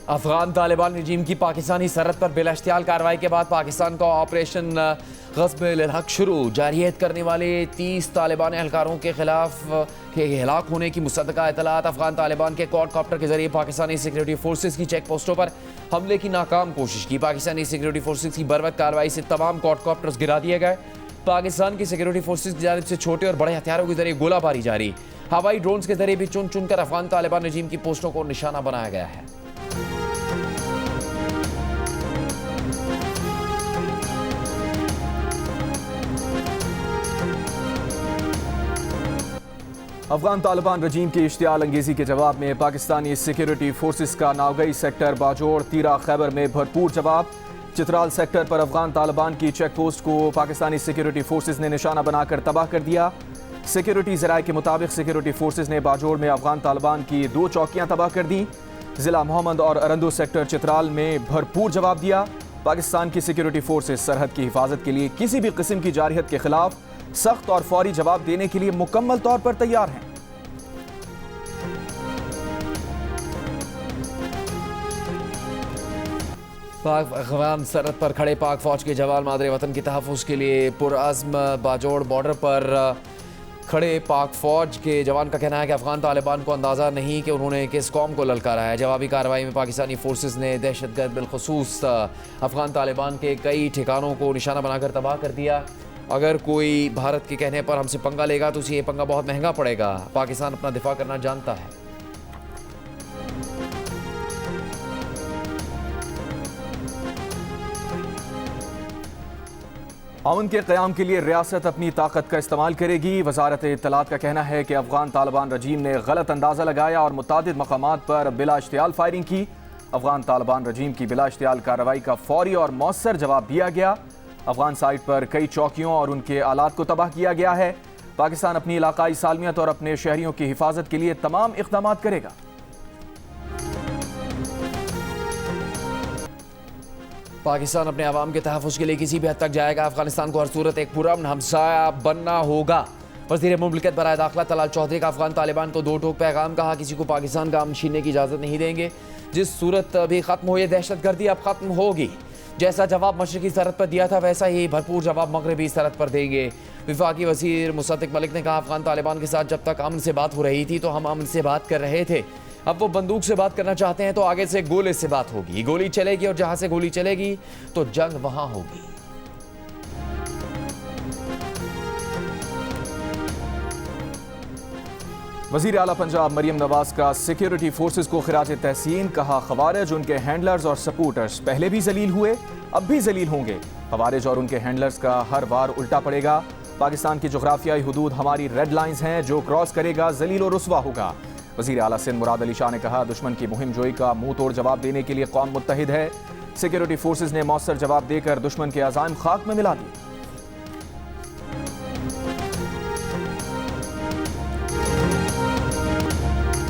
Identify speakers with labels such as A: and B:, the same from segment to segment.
A: अफगान तालिबान रजीम की पाकिस्तानी सरहद पर बिलाश्तियाल कार्रवाई के बाद पाकिस्तान का ऑपरेशन ग़स्ब अल-हक़ शुरू। जारियत करने वाले 30 तालिबान एहलकारों के खिलाफ हलाक होने की मुसद्दक़ा इतलात। अफगान तालिबान के क्वाडकॉप्टर के जरिए पाकिस्तानी सिक्योरिटी फोर्सेस की चेक पोस्टों पर हमले की नाकाम कोशिश की। पाकिस्तानी सिक्योरिटी फोर्सेस की बर्वक्त कार्रवाई से तमाम क्वाडकॉप्टर्स गिरा दिए गए। पाकिस्तान की सिक्योरिटी फोर्सेस की जानिब से छोटे और बड़े हथियारों के जरिए गोलाबारी जारी। हवाई ड्रोन्स के जरिए भी चुन चुनकर अफगान तालिबान रजीम की पोस्टों को निशाना बनाया गया है।
B: अफगान तालिबान रजीम की इश्तियाल अंगेजी के जवाब में पाकिस्तानी सिक्योरिटी फोर्सेस का नावगई सेक्टर, बाजोड़, तीरा, खैबर में भरपूर जवाब। चित्राल सेक्टर पर अफगान तालिबान की चेक पोस्ट को पाकिस्तानी सिक्योरिटी फोर्सेस ने निशाना बनाकर तबाह कर दिया। सिक्योरिटी ज़राए के मुताबिक सिक्योरिटी फोर्सेस ने बाजोड़ में अफगान तालिबान की 2 चौकियां तबाह कर दी। ज़िला मोहम्मद और अरंदो सेक्टर चित्राल में भरपूर जवाब दिया। पाकिस्तान की सिक्योरिटी फोर्सेस सरहद की हिफाजत के लिए किसी भी किस्म की जारहियत के खिलाफ सख्त और फौरी जवाब देने के लिए मुकम्मल तौर पर तैयार हैं।
A: पाक अफगान सरहद पर खड़े पाक फौज के जवान मादरे वतन के तहफ़्फ़ुज़ के लिए पुरअज़्म। बाजोड़ बॉर्डर पर खड़े पाक फौज के जवान का कहना है कि अफगान तालिबान को अंदाज़ा नहीं कि उन्होंने किस कौम को ललकारा है। जवाबी कार्रवाई में पाकिस्तानी फोर्सेस ने दहशतगर्द बिलखसूस अफगान तालिबान के कई ठिकानों को निशाना बनाकर तबाह कर दिया। अगर कोई भारत के कहने पर हमसे पंगा लेगा तो उसे ये पंगा बहुत महंगा पड़ेगा। पाकिस्तान अपना दिफा करना जानता है।
B: अमन के क़याम के लिए रियासत अपनी ताकत का इस्तेमाल करेगी। वजारत इत्तलात का कहना है कि अफगान तालिबान रजीम ने गलत अंदाज़ा लगाया और मुतादिद मकामात पर बिला इश्तियाल फायरिंग की। अफगान तालिबान रजीम की बिला इश्तियाल कार्रवाई का फौरी और मौसर जवाब दिया गया। अफगान साइड पर कई चौकियों और उनके आलात को तबाह किया गया है। पाकिस्तान अपनी इलाकाई सालमियत और अपने शहरियों की हिफाजत के लिए तमाम इक़दाम करेगा।
A: पाकिस्तान अपने अवाम के तहफ़्फ़ुज़ के लिए किसी भी हद तक जाएगा। अफगानिस्तान को हर सूरत एक पुरअमन हमसाया बनना होगा। वज़ीर मुमलिकत बराए दाखिला तलाल चौधरी का अफगान तालिबान को 2 टोक पैगाम। कहा, किसी को पाकिस्तान का अमन छीनने की इजाज़त नहीं देंगे। जिस सूरत भी ख़त्म हो ये दहशतगर्दी अब ख़त्म होगी। जैसा जवाब मशरक़ी सरहद पर दिया था वैसा ही भरपूर जवाब मगरबी सरहद पर देंगे। वफाकी वज़ीर मुसद्दिक़ मलिक ने कहा, अफगान तालिबान के साथ जब तक अमन से बात हो रही थी तो हम अमन से बात कर रहे थे। अब वो बंदूक से बात करना चाहते हैं तो आगे से गोले से बात होगी। गोली चलेगी और जहां से गोली चलेगी तो जंग वहां होगी।
B: वज़ीर आला पंजाब मरियम नवाज का सिक्योरिटी फोर्सेस को खिराज तहसीन। कहा, खवारिज, उनके हैंडलर्स और सपोर्टर्स पहले भी जलील हुए, अब भी जलील होंगे। खवारिज और उनके हैंडलर्स का हर बार उल्टा पड़ेगा। पाकिस्तान की जोग्राफियाई हुदूद हमारी रेड लाइंस हैं, जो क्रॉस करेगा जलील और रुस्वा होगा। वज़ीर आला सिंध मुराद अली शाह ने कहा, दुश्मन की मुहिम जोई का मुंह तोड़ जवाब देने के लिए कौम मुत्तहिद है। सिक्योरिटी फोर्सेस ने मौसर जवाब देकर दुश्मन के अज़ाइम खाक में मिला दिए।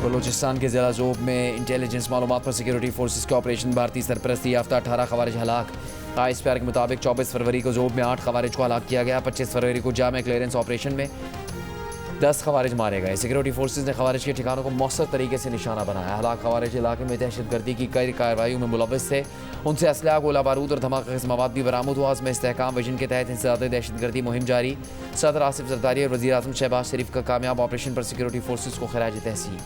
A: बलूचिस्तान के ज़िला जोब में इंटेलिजेंस मालूमात पर सिक्योरिटी फोर्सेस के ऑपरेशन भारतीय सरपरस्ती याफ्ता 18 खवारिज हलाक। ISPR के मुताबिक 24 फरवरी को जोब में 8 खवारिज को हलाक किया गया। 25 फरवरी को जाम क्लियरेंस ऑपरेशन में 10 खवारिज मारे गए। सिक्योरिटी फोर्सेस ने खवारिज के ठिकानों को मौसर तरीके से निशाना बनाया। हलाक खवारिज इलाके में दहशतगर्दी की कई कार्रवाइयों में मुलव्वस थे। उनसे असलहा, गोला बारूद और धमाका के मवाद भी बरामद हुआ। इसमें इस्तेहकाम विजन के तहत इंसदाद दहशतगर्दी मुहिम जारी। सदर आसिफ जरदारी और वज़ीर आज़म शहबाज शरीफ का कामयाब ऑपरेशन पर सिक्योरिटी फोर्सेस को खिराज तहसीन।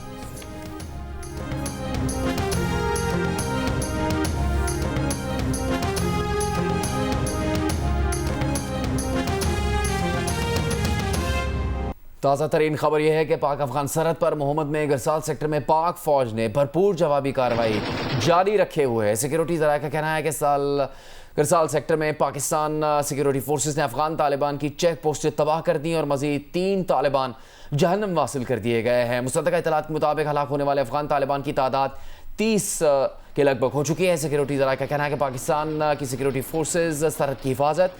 A: ताज़ा तरीन खबर यह है कि पाक अफगान सरहद पर मोहम्मद में गरसाल सेक्टर में पाक फौज ने भरपूर जवाबी कार्रवाई जारी रखे हुए है। सिक्योरिटी ज़राए का कहना है कि गरसाल सेक्टर में पाकिस्तान सिक्योरिटी फोर्सेस ने अफगान तालिबान की चेक पोस्टें तबाह कर दी और मज़ीद 3 तालिबान जहन्नम वासिल कर दिए गए हैं। मुसद्दक़ा इत्तलात के मुताबिक हलाक होने वाले अफगान तालिबान की तादाद 30 के लगभग हो चुकी है। सिक्योरिटी ज़राए का कहना है कि पाकिस्तान की सिक्योरिटी फोर्सेस सरहद की हिफाजत,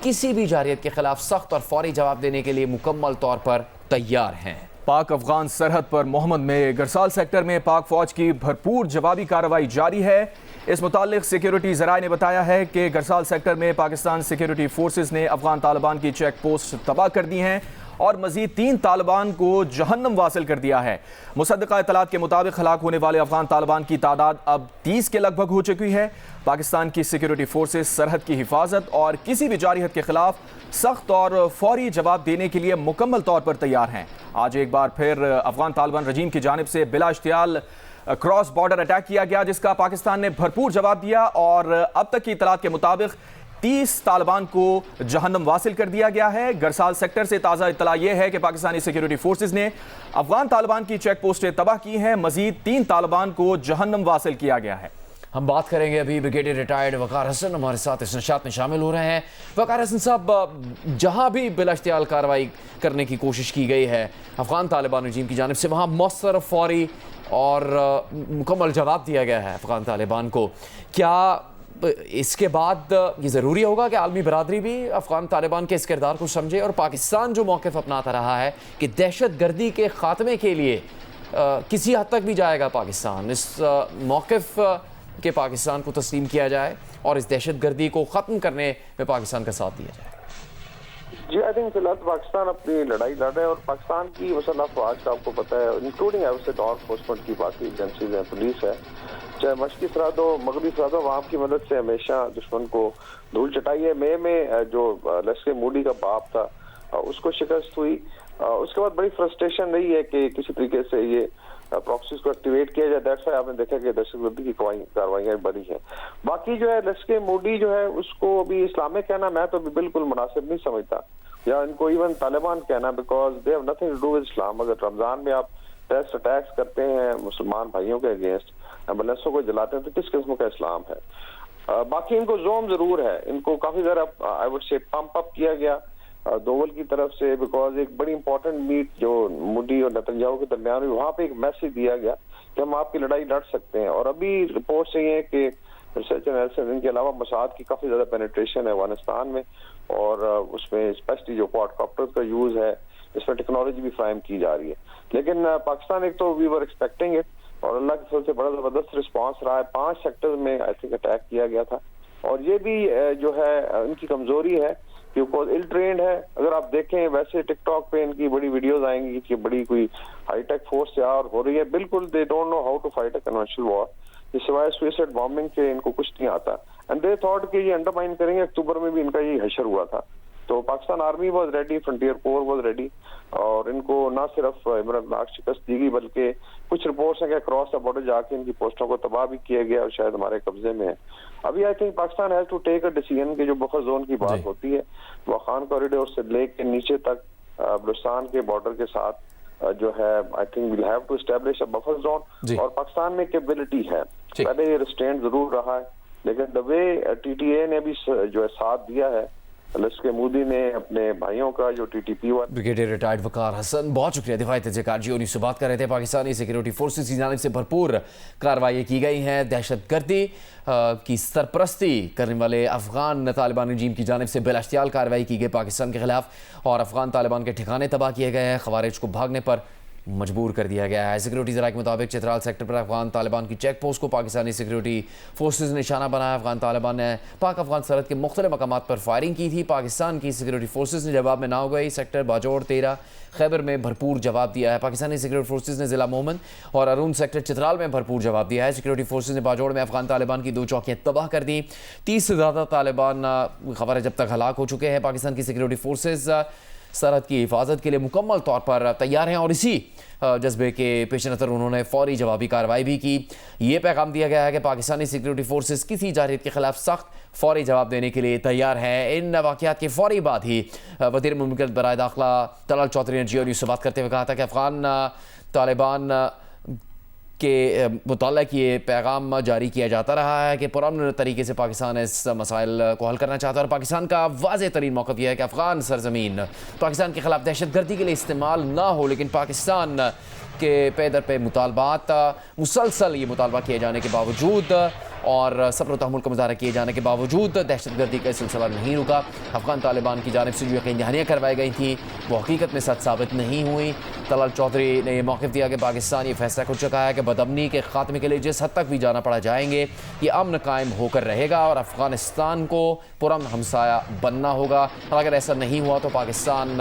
A: किसी भी जारियत के खिलाफ सख्त और फौरी जवाब देने के लिए मुकम्मल तौर पर तैयार हैं।
B: पाक अफगान सरहद पर मोहम्मद में गरसाल सेक्टर में पाक फौज की भरपूर जवाबी कार्रवाई जारी है। इस मुतालिक सिक्योरिटी ज़राए ने बताया है कि गरसाल सेक्टर में पाकिस्तान सिक्योरिटी फोर्सेस ने अफगान तालिबान की चेक पोस्ट तबाह कर दी हैं और मजीद 3 तालिबान को जहन्नम वासिल कर दिया है। मुसद्दका इत्तलात के मुताबिक हलाक होने वाले अफगान तालिबान की तादाद अब 30 के लगभग हो चुकी है। पाकिस्तान की सिक्योरिटी फोर्सेस सरहद की हिफाजत और किसी भी जारहियत के खिलाफ सख्त और फौरी जवाब देने के लिए मुकम्मल तौर पर तैयार हैं। आज एक बार फिर अफगान तालिबान रजीम की जानिब से बिला इश्तियाल क्रॉस बॉर्डर अटैक किया गया, जिसका पाकिस्तान ने भरपूर जवाब दिया और अब तक की इत्तलात के मुताबिक 30 तालिबान को जहन्नम वासिल कर दिया गया है। गरसाल सेक्टर से ताज़ा इत्तला यह है कि पाकिस्तानी सिक्योरिटी फोर्सेज ने अफगान तालिबान की चेक पोस्टें तबाह की हैं। मजीद 3 तालिबान को जहन्नम वासिल किया गया है।
A: हम बात करेंगे अभी ब्रिगेडियर रिटायर्ड वकार हसन हमारे साथ इस नशात में शामिल हो रहे हैं। वकार हसन साहब, जहां भी बिलाश्तियाल कार्रवाई करने की कोशिश की गई है अफगान तालिबान रजीम की जानिब से, वहां मौसर, फौरी और मुकम्मल जवाब दिया गया है अफगान तालिबान को। क्या इसके बाद ये ज़रूरी होगा कि आलमी बरादरी भी अफगान तालिबान के इस किरदार को समझे और पाकिस्तान जो मौक़िफ़ अपनाता रहा है कि दहशत गर्दी के ख़ात्मे के लिए किसी हद तक भी जाएगा पाकिस्तान, इस मौक़िफ़ के पाकिस्तान को तस्लीम किया जाए और इस दहशत गर्दी को ख़त्म करने में पाकिस्तान का साथ दिया जाए?
C: जी, आई थिंक फिलहाल पाकिस्तान अपनी लड़ाई लड़ रहा है और पाकिस्तान की मसला अफवाज का आपको पता है, इंक्लूडिंग लॉ एनफोर्समेंट की बाकी एजेंसीज हैं, पुलिस है, चाहे मशरकी सरहद हो, मगरबी सरहद हो, वहाँ की मदद से हमेशा दुश्मन को धूल चटाई है। मई में जो लश्कर मोदी का बाप था उसको शिकस्त हुई, उसके बाद बड़ी फ्रस्ट्रेशन रही है कि किसी तरीके से ये प्रॉक्सीज को एक्टिवेट किया जाए। दैट्स व्हाई आपने देखा कि दहशतगर्दी की कार्रवाइयां बढ़ी हैं। बाकी जो है लश्कर मोदी जो है उसको अभी इस्लामिक कहना मैं तो बिल्कुल मुनासिब नहीं समझता, या इनको इवन तालिबान कहना, because they have nothing to do with Islam. अगर रमजान में आप टेररिस्ट अटैक्स करते हैं मुसलमान भाइयों के अगेंस्ट, एम्बुलेंसों को जलाते हैं, तो किस किस्म का इस्लाम है? बाकी इनको जोम जरूर है, इनको काफी ज्यादा I would say pump up किया गया दोवल की तरफ से, बिकॉज एक बड़ी इंपॉर्टेंट मीट जो मोदी और नेतन्याहू के दरमियान हुई, वहां पे एक मैसेज दिया गया कि हम आपकी लड़ाई लड़ सकते हैं। और अभी रिपोर्ट यही है कि रिसर्च एनालिसिस इनके अलावा मसाद की काफी ज्यादा पेनिट्रेशन है अफगानिस्तान में, और उसमें स्पेशली जो क्वाडकॉप्टर का यूज है, इसमें टेक्नोलॉजी भी फ्राहम की जा रही है। लेकिन पाकिस्तान एक तो वी वर एक्सपेक्टिंग इट, और अल्लाह की तरफ से बड़ा जबरदस्त रिस्पॉन्स रहा है। 5 सेक्टर्स में आई थिंक अटैक किया गया था, और ये भी जो है इनकी कमजोरी है क्योंकि इल ट्रेंड है। अगर आप देखें वैसे टिकटॉक पे इनकी बड़ी वीडियोस आएंगी कि बड़ी कोई हाईटेक फोर्स तैयार हो रही है, बिल्कुल they don't know how to fight a conventional war. सिवाय सुसाइड बॉम्बिंग के इनको कुछ नहीं आता, एंड दे थॉट कि ये अंडरमाइन करेंगे। अक्टूबर में भी इनका ये हशर हुआ था, तो Pakistan army was ready, frontier core was ready, और इनको ना सिर्फ इमरान शिकस्त दी गई बल्कि कुछ रिपोर्ट्स हैं कि क्रॉस द बॉर्डर जाके इनकी पोस्टों को तबाह भी किया गया और शायद हमारे कब्जे में है। अभी I think Pakistan has to take a decision की जो बफर जोन की बात होती है, वाखान कॉरिडोर से लेके नीचे तक बलूचिस्तान के बॉर्डर के साथ जो है I think will have to establish a buffer zone, और पाकिस्तान में कैपेबिलिटी है। पहले ये रिस्ट्रेंट जरूर रहा है, लेकिन द वे टीटीए ने भी जो है साथ दिया है, लश्कर मोदी ने अपने भाइयों का जो टीटीपी हुआ।
A: ब्रिगेडियर रिटायर्ड वकार हसन, बहुत शुक्रिया दिफाई तजकार जी। उन्हीं से बात कर रहे थे। पाकिस्तानी सिक्योरिटी फोर्सेस की जानिब से भरपूर कार्रवाई की गई हैं। दहशतगर्दी की सरपरस्ती करने वाले अफगान तालिबान रजीम की जानिब से बिलाश्तियाल कार्रवाई की गई पाकिस्तान के खिलाफ, और अफगान तालिबान के ठिकाने तबाह किए गए हैं। खवारिज को भागने पर मजबूर कर दिया गया है। सिक्योरिटी ज़रा के मुताबिक चित्राल सेक्टर पर अफगान तालिबान की चेक पोस्ट को पाकिस्तानी सिक्योरिटी फोर्सेज ने निशाना बनाया। अफगान तालिबान ने पाक अफगान सरहद के मुख्तलिफ मकामात पर फायरिंग की थी। पाकिस्तान की सिक्योरिटी फोर्सेज ने जवाब में नावगई सेक्टर, बाजौर, 13 खैबर में भरपूर जवाब दिया है। पाकिस्तानी सिक्योरिटी फोर्सेज ने ज़िला मोमन और अरून सेक्टर चित्राल में भरपूर जवाब दिया है। सिक्योरिटी फोर्सेज ने बाजौड़ में अफगान तालिबान की 2 चौकियाँ तबाह कर दी। 30 से ज़्यादा तालिबान खबर जब तक हलाक हो चुके हैं। पाकिस्तान की सिक्योरिटी फोर्सेज सरहद की हिफाजत के लिए मुकम्मल तौर पर तैयार हैं, और इसी जज्बे के पेश नज़र उन्होंने फौरी जवाबी कार्रवाई भी की। ये पैगाम दिया गया है कि पाकिस्तानी सिक्योरिटी फोर्सेज किसी जारहियत के खिलाफ सख्त फौरी जवाब देने के लिए तैयार है। इन वाक़यात के फौरी बाद ही वज़ीर मुमलिकत बराए दाखिला तलाल चौधरी ने जियो न्यूज़ से बात करते हुए कहा था कि अफगान तालिबान के मुताल्लिक़ ये पैगाम जारी किया जाता रहा है कि पुरअमन तरीके से पाकिस्तान इस मसाइल को हल करना चाहता है, और पाकिस्तान का वाज़ेह तरीन मौक़िफ़ यह है कि अफ़गान सरज़मीन पाकिस्तान के ख़िलाफ़ दहशतगर्दी के लिए इस्तेमाल ना हो, लेकिन पाकिस्तान के पे दर पे मुतालबात मुसलसल ये मुतालबा किए जाने के बावजूद और सब्र तहम्मुल का मुजाहरा किए जाने के बावजूद दहशतगर्दी का सिलसिला नहीं रुका। अफगान तालिबान की जानिब से जो यकीन दहानियाँ करवाई गई थी वो हकीकत में सच साबित नहीं हुई। तलाल चौधरी ने यह मौक़िफ़ दिया कि पाकिस्तान ये फैसला कर चुका है कि बदअमनी के खात्मे के लिए जिस हद तक भी जाना पड़ा जाएंगे, ये अमन कायम होकर रहेगा और अफ़गानिस्तान को पुरअमन हमसाया बनना होगा। और अगर ऐसा नहीं हुआ तो पाकिस्तान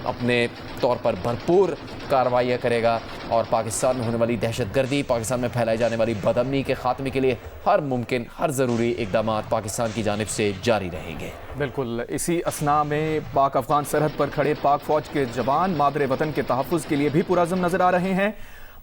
A: अपने तौर पर भरपूर कार्रवाइयाँ करेगा और पाकिस्तान में होने वाली दहशतगर्दी, पाकिस्तान में फैलाई जाने वाली बदअमनी के खात्मे के लिए हर मुमकिन, हर ज़रूरी इक़दाम पाकिस्तान की जानिब से जारी रहेंगे।
B: बिल्कुल, इसी असना में पाक अफगान सरहद पर खड़े पाक फौज के जवान मादरे वतन के तहफ़्फ़ुज़ के लिए भी पुरअज़्म नजर आ रहे हैं।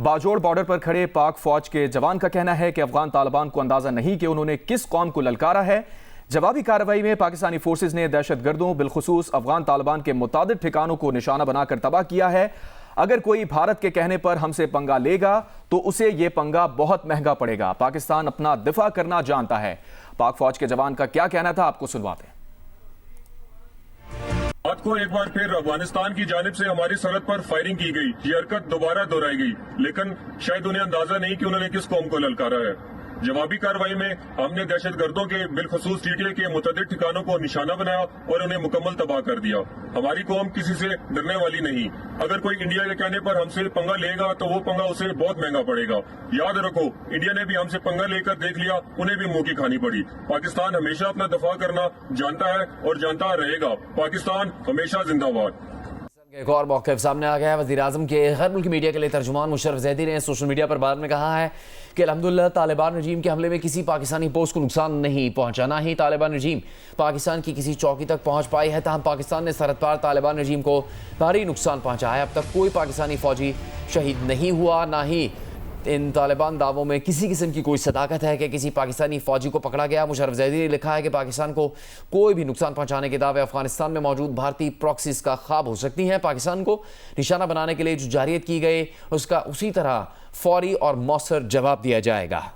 B: बाजोड़ बॉर्डर पर खड़े पाक फौज के जवान का कहना है कि अफगान तालिबान को अंदाजा नहीं कि उन्होंने किस कौम को ललकारा है। जवाबी कार्रवाई में पाकिस्तानी फोर्सेज ने दहशतगर्दों बिलखुसूस अफगान तालिबान के मुतादिद ठिकानों को निशाना बनाकर तबाह किया है। अगर कोई भारत के कहने पर हमसे पंगा लेगा तो उसे यह पंगा बहुत महंगा पड़ेगा। पाकिस्तान अपना दिफा करना जानता है। पाक फौज के जवान का क्या कहना था, आपको सुनवाते हैं।
D: रात को एक बार फिर अफगानिस्तान की जानिब से हमारी सरहद पर फायरिंग की गई। ये हरकत दोबारा दोहराई गई, लेकिन शायद उन्हें अंदाजा नहीं कि उन्होंने किस कौम को ललकारा है। जवाबी कार्रवाई में हमने दहशतगर्दों के बिलखसूस टीटीए के मुतअद्दिद ठिकानों को निशाना बनाया और उन्हें मुकम्मल तबाह कर दिया। हमारी कौम किसी से डरने वाली नहीं। अगर कोई इंडिया के कहने पर हमसे पंगा लेगा तो वो पंगा उसे बहुत महंगा पड़ेगा। याद रखो, इंडिया ने भी हमसे पंगा लेकर देख लिया, उन्हें भी मुंह की खानी पड़ी। पाकिस्तान हमेशा अपना दफा करना जानता है और जानता रहेगा। पाकिस्तान हमेशा जिंदाबाद।
A: एक और मौक़िफ़ सामने आ गया है। वज़ीर-ए-आज़म के गैर मुल्की मीडिया के लिए तर्जुमान मुशर्रफ ज़ैदी ने सोशल मीडिया पर बाद में कहा है कि अल्हम्दुलिल्लाह तालिबान रजीम के हमले में किसी पाकिस्तानी पोस्ट को नुकसान नहीं पहुंचा, ना ही तालिबान रजीम पाकिस्तान की किसी चौकी तक पहुंच पाई है। तहम पाकिस्तान ने सरहद पार तालिबान रजीम को भारी नुकसान पहुंचाया है। अब तक कोई पाकिस्तानी फ़ौजी शहीद नहीं हुआ, ना ही इन तालिबान दावों में किसी किस्म की कोई सदाकत है कि किसी पाकिस्तानी फ़ौजी को पकड़ा गया। मुशर्रफ ज़ैदी ने लिखा है कि पाकिस्तान को कोई भी नुकसान पहुंचाने के दावे अफगानिस्तान में मौजूद भारतीय प्रॉक्सीज का ख्वाब हो सकती हैं। पाकिस्तान को निशाना बनाने के लिए जो जारियत की गई उसका उसी तरह फौरी और मौसर जवाब दिया जाएगा।